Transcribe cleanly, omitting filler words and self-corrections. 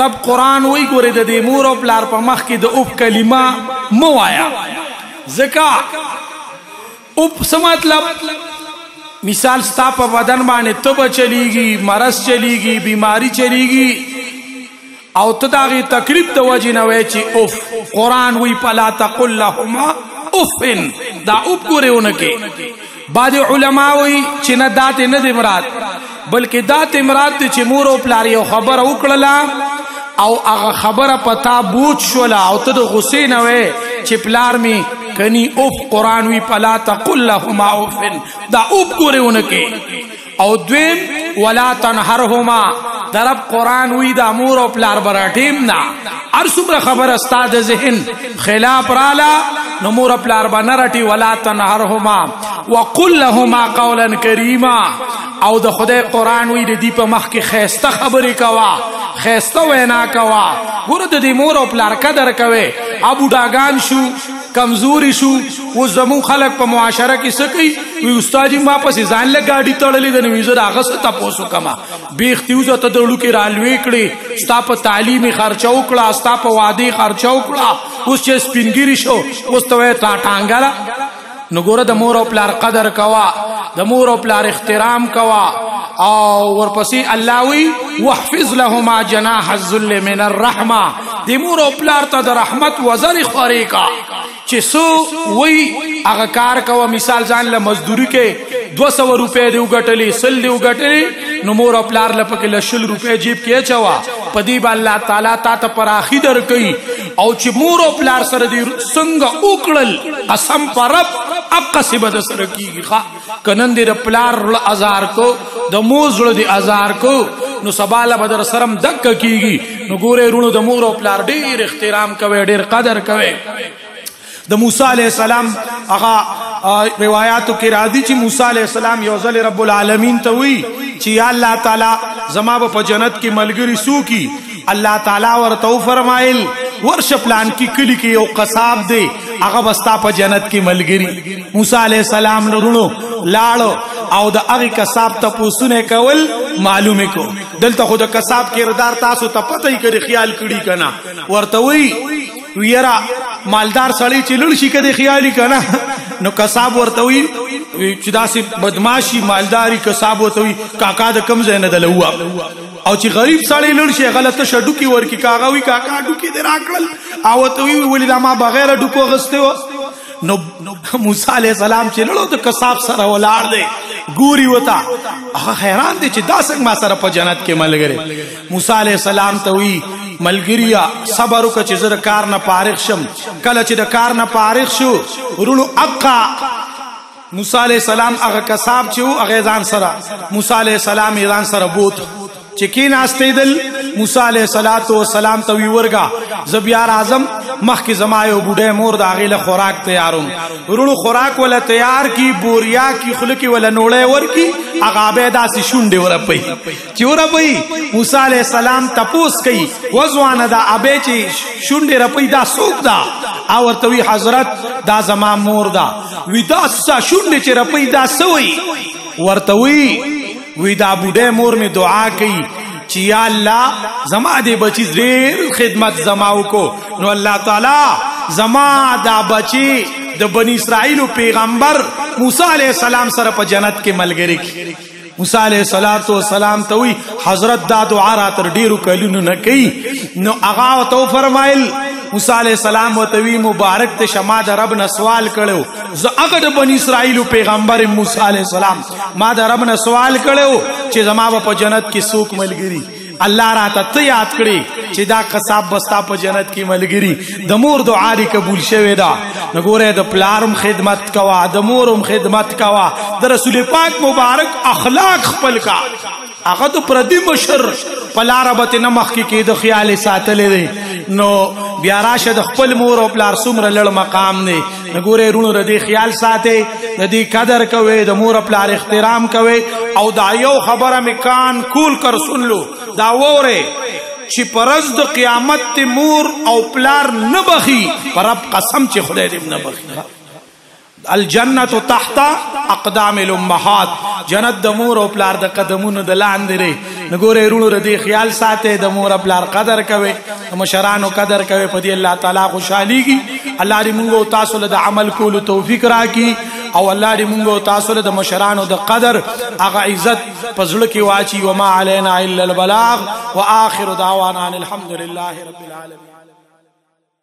رب قرآن وی ګورې د دې مور او پلار په مخ کې د اوف کلمه مه وایه ځکه اوف څه مطلب مثال ستا په بدن باندې تبه چلیږي مرض چلیږي بیماری چلیږي او ته د هغې تکلیف د وجې نه وایې چې اوف قرآن وی فلا تقل لهما اوفن دا اوف ګورې ونه کې بعض علما وی چې نه دا ته نه دی مراد بلکې دا ته مراد دی چې مور او پلار یو خبره وکړله او هغه خبره پتا بوج شوله او ته د غصې نه وایې چې پلار می کنی اوف قرآن وی فلا تقل لهما اوفن دا اوف ګورې ونه کې او دویم ولا تنهرهما دا رب قرآن وی دا مور او پلار براټیم نه هر څومره خبره ستا د ذهن خلاف راله نو مور او پلار به نه رټي ولا تنهرهما وقل لهما قولا کریما او د خدای قرآن وی د دې په مخ کې ښایسته خبرې کوه ښایسته وینا کوه ګوره د دې مور او پلار قدر کوئ بوډاګان شو کمزوري شو اوس زموږ خلک په معاشره کې څه کوي وی استاد ما پسې ځان له ګاډي تړلې ده نو زه د هغه څه تپوس وکړم بیختي وزه ته د وړوکې رالوی کړې ستا په تعلیمي خرچه وکړه ستا په وادي خرچه وکړه اوس چې سپینګیري شو اوس ته وایې تا ټانګله نو ګوره د مور او پلار قدر کوه د مور او پلار احترام کوه او ورپسې الله وی واحفظ لهما جناح الذل من الرحمه د مور او پلار ته د رحمت وزر خورې کا چې سو وی هغه کار کوه مثال ځان له مزدوري کې 200 روپۍ دی وګټلې 100 دی وګټلې نو مور او پلار له پکې له 100 روپۍ جیب کې اچوه په دې به الله تعالی تا ته پراخي درکوي او چې مور او پلار سره دې څنګه وکړل قسم په رب اقصې به در سره کېږي که نن دې د پلار زړه ازار کو د مور زړه دې ازار کو نو سبا له به در سره هم دکه کېږي نو ګورئ وروڼو د مور او پلار ډېر احترام کوئ ډېر قدر کوئ د موسی علیہ السلام هغه روایاتو کې راځي چې موسی علیہ السلام یو ځل رب العالمین ته وی چې یا الله تعالی زما به په جنت کې ملګری سوکي الله تعالی ورته فرمایل ورشه پلان کې کلی کې یو قصاب دی هغه بستا په جنت کې ملګری موسی علیہ السلام لرونو لاړو او د هغه قصاب ته پوښتنه کول معلومه کو دلته خو د قصاب کردار تاسو ته پته یې کړی خیال کړی کنه ورته وی ویرا مالدار سړی چې لړ شي کده خیالي کنه نو قصاب ورته وی چې داسې بدماشي مالداری قصاب ورته وی کاکا د کم ځای نه دلوا او چې غریب سړی لړ شي غلطه شډو کی ورکی کاغه وی کاکا ډو کی دراکړل او ته وی ولې ما بغیر ډو غسته و نو موسی علیہ السلام چې لړو د قصاب سره ولاړ دی ګوري وتا هغه حیران دي چې دا څنګه ما سره په جنت کې ملګری موسی علیہ السلام ته وی ملګریا صبر وکړه چې زه د کار نه فارغ شم کله چې د کار نه فارغ شو ورونو اقا موسی علیہ السلام هغه قصاب چې و هغه ځان سره موسی علیہ السلام یې ځان سره بوت چې کېناستېدل موسی علیہ السلام ته وی ورګه زه بیا راځم مخکې زما یو بوډۍ مور د هغې له خوراک تیاروم ورونو خوراک وله تیار کی بوریا کی خوله کې وله نوړی ورکي هغه به یې داسې شونډې ورپوي چې ورپوي موسی علیہ السلام تپوس کوي وځوانه دا ابې چې شونډې رپوي دا څوک ده او ورته وی حضرت دا زما مور ده وی دا شونډې چې رپوي دا څه وی ورته وی دا بوډۍ مور می دعا کوي چې یا الله زما دې بچی ډېر خدمت زما وکړو نو الله تعالی زما دا بچی د بنی اسرائیل پیغمبر موسی علیہ السلام سره په جنت کې ملګری کی موسی علیہ السلام ته وی حضرت دا دعا را تر ډیرو کلونو نه کوي نو هغه تو فرمایل موسی علیہ السلام وتوی مبارک ته شما د رب نه سوال کړو زه هغه د بنی اسرائیل پیغمبر موسی علیہ السلام ما د رب نه سوال کړو چې زما په جنت کې څوک ملګری الله راته ته یاد کړی چې دا قصاب بستا په جنت کې ملګری د مور دعا دی قبول شوه دا نګوره د پلارم خدمت کوا د مورم خدمت کوا د رسول پاک مبارک اخلاق خپل کا هغه د پردي مشر پلار به نه مخ کې د خیال ساتلې دی نو بیا راشه د خپل مور او پلار څومره لړ مقام دی نګوره رونو ردی خیال ساتي د دې قدر کوي د مور او پلار احترام کوي او دا یو خبره مکان کول کر سن لو دا وره چې پرز د قیامت ته مور او پلار نه بخي پر رب قسم چې خدای دې نه بخي الجنة تحت اقدام الامهات، جنت د مور او پلار د قدمونو د لاندې دی. نګوره ورونو ردی خیال ساته، د مور او پلار قدر کوي، د مشرانو قدر کوي، په دې الله تعالی خوشحاليږي. الله دې موږ او تاسو له عمل کولو توفیق راکړي، او الله دې موږ او تاسو له مشرانو د قدر هغه عزت پزړه کې واچي. وما علينا الا البلاغ، واخر دعوانا الحمد لله رب العالمين.